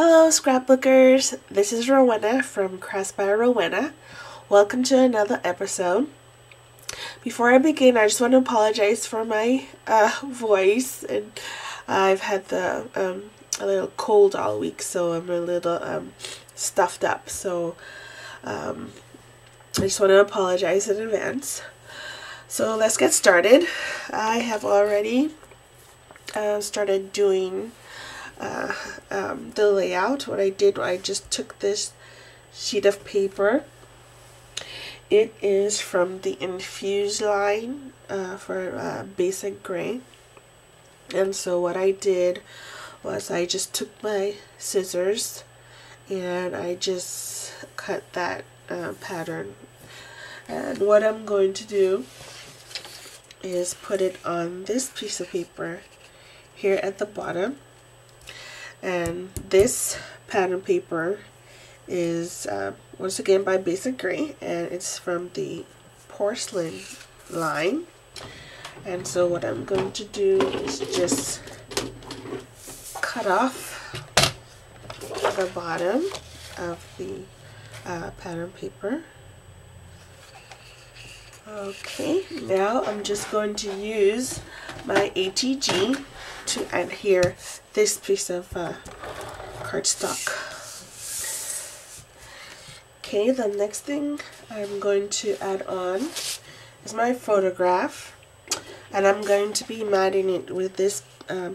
Hello scrapbookers, this is Rowena from Crafts by Rowena. Welcome to another episode. Before I begin, I just want to apologize for my voice, and I've had a little cold all week, so I'm a little stuffed up, so I just want to apologize in advance. So let's get started. I have already started doing the layout. What I did, I just took this sheet of paper. It is from the Infuse line for basic gray, and so what I did was I just took my scissors and I just cut that pattern, and what I'm going to do is put it on this piece of paper here at the bottom. And this pattern paper is once again by Basic Gray, and it's from the porcelain line. And so what I'm going to do is just cut off the bottom of the pattern paper. Okay, now I'm just going to use my ATG to adhere this piece of cardstock. Okay, the next thing I'm going to add on is my photograph, and I'm going to be matting it with this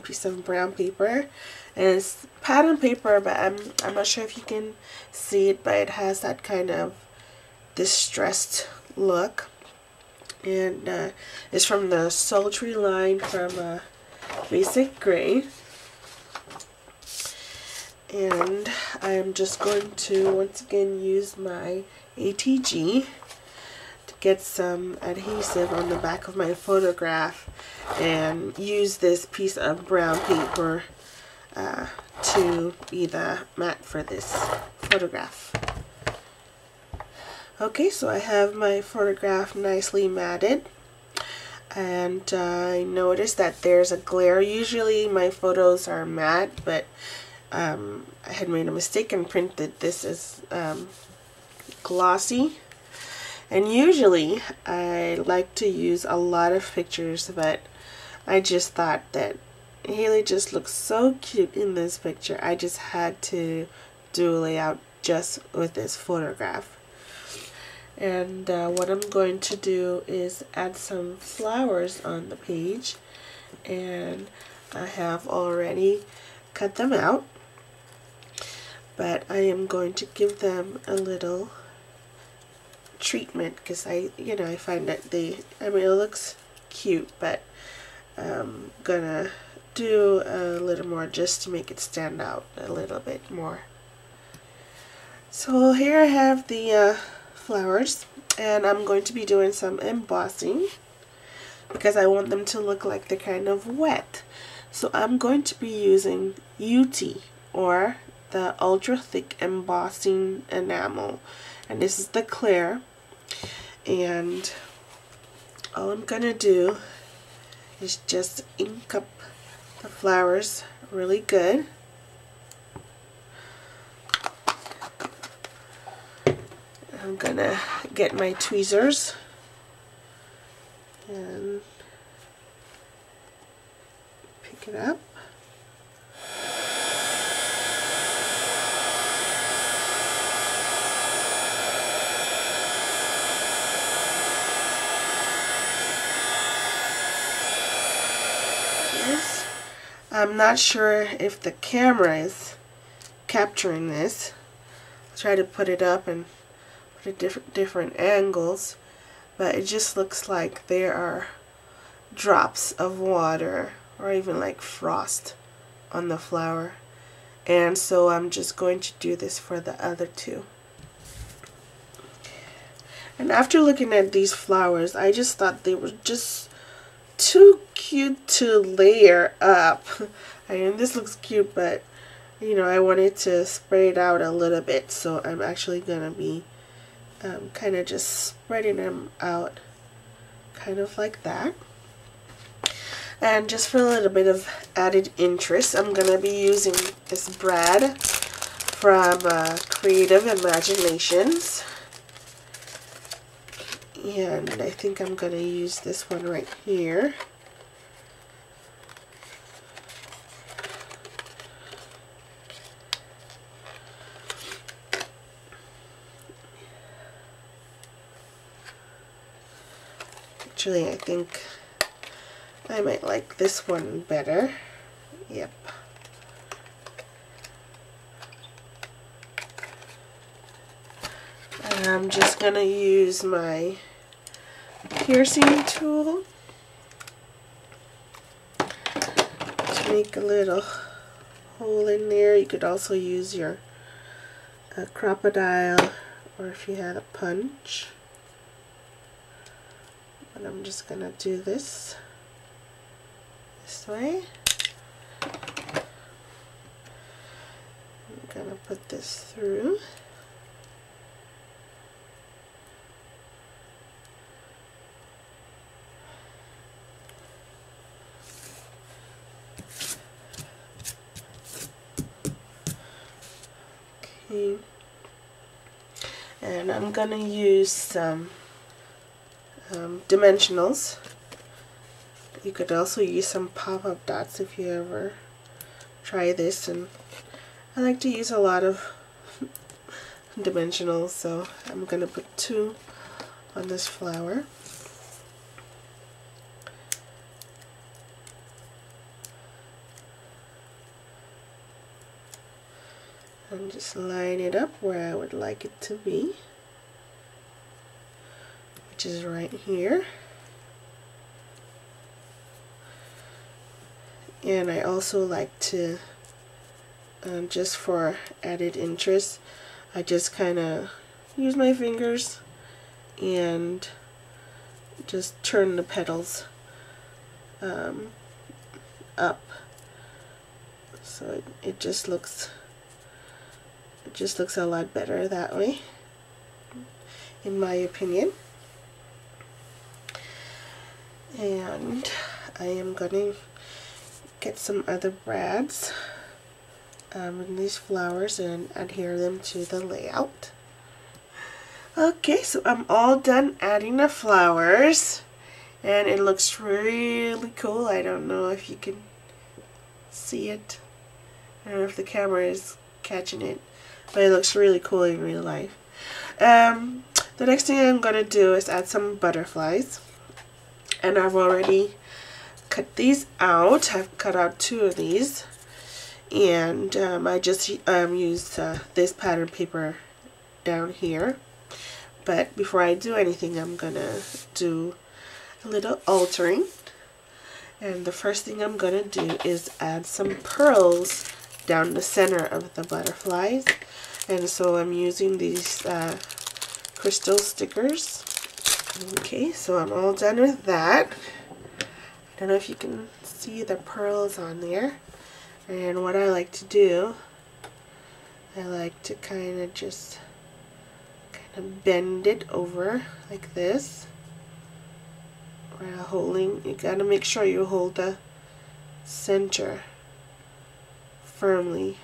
piece of brown paper, and it's pattern paper, but I'm not sure if you can see it, but it has that kind of distressed look, and it's from the Sultry line from Basic Gray. And I'm just going to once again use my ATG to get some adhesive on the back of my photograph and use this piece of brown paper to be the mat for this photograph. Okay, so I have my photograph nicely matted, and I noticed that there's a glare. Usually my photos are matte, but I had made a mistake and printed this as glossy. And usually I like to use a lot of pictures, but I just thought that Haley just looks so cute in this picture. I just had to do a layout just with this photograph. And what I'm going to do is add some flowers on the page, and I have already cut them out, but I am going to give them a little treatment because I find that it looks cute, but I'm gonna do a little more just to make it stand out a little bit more. So here I have the flowers, and I'm going to be doing some embossing because I want them to look like they're kind of wet. So I'm going to be using UT, or the ultra thick embossing enamel, and this is the clear, and all I'm gonna do is just ink up the flowers really good. I'm gonna get my tweezers and pick it up. Yes. I'm not sure if the camera is capturing this. I'll try to put it up and put it different angles, but it just looks like there are drops of water or even like frost on the flower, and so I'm just going to do this for the other two. And after looking at these flowers, I just thought they were just too cute to layer up. I mean, this looks cute, but I wanted to spread it out a little bit, so I'm actually gonna be kind of just spreading them out kind of like that. And just for a little bit of added interest, I'm going to be using this brad from Creative Imaginations. And I think I'm going to use this one right here. Actually, I think I might like this one better. Yep. I'm just going to use my piercing tool to make a little hole in there. You could also use your crocodile, or if you had a punch. But I'm just going to do this way. I'm going to put this through. Okay. And I'm going to use some dimensionals. You could also use some pop-up dots if you ever try this, and I like to use a lot of dimensionals, so I'm going to put 2 on this flower. And just line it up where I would like it to be, which is right here. And I also like to, just for added interest, I just kind of use my fingers and just turn the petals up, so it just looks a lot better that way, in my opinion. And I am going to get some other brads in these flowers and adhere them to the layout. Okay, so I'm all done adding the flowers, and it looks really cool. I don't know if you can see it. I don't know if the camera is catching it, but it looks really cool in real life. The next thing I'm going to do is add some butterflies, and I've already cut these out. I've cut out 2 of these, and I just used this pattern paper down here. But before I do anything, I'm going to do a little altering, and the first thing I'm going to do is add some pearls down the center of the butterflies. And so I'm using these crystal stickers. Okay, so I'm all done with that. I don't know if you can see the pearls on there. And what I like to do, I like to kind of bend it over like this. While holding, you gotta make sure you hold the center firmly.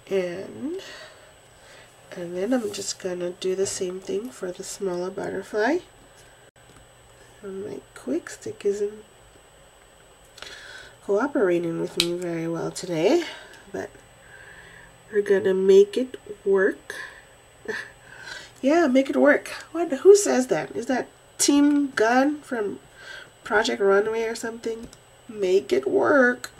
And then I'm just gonna do the same thing for the smaller butterfly. And my quick stick isn't cooperating with me very well today, but we're gonna make it work. Yeah, make it work. Who says that? Is that Team Gun from Project Runway or something? Make it work.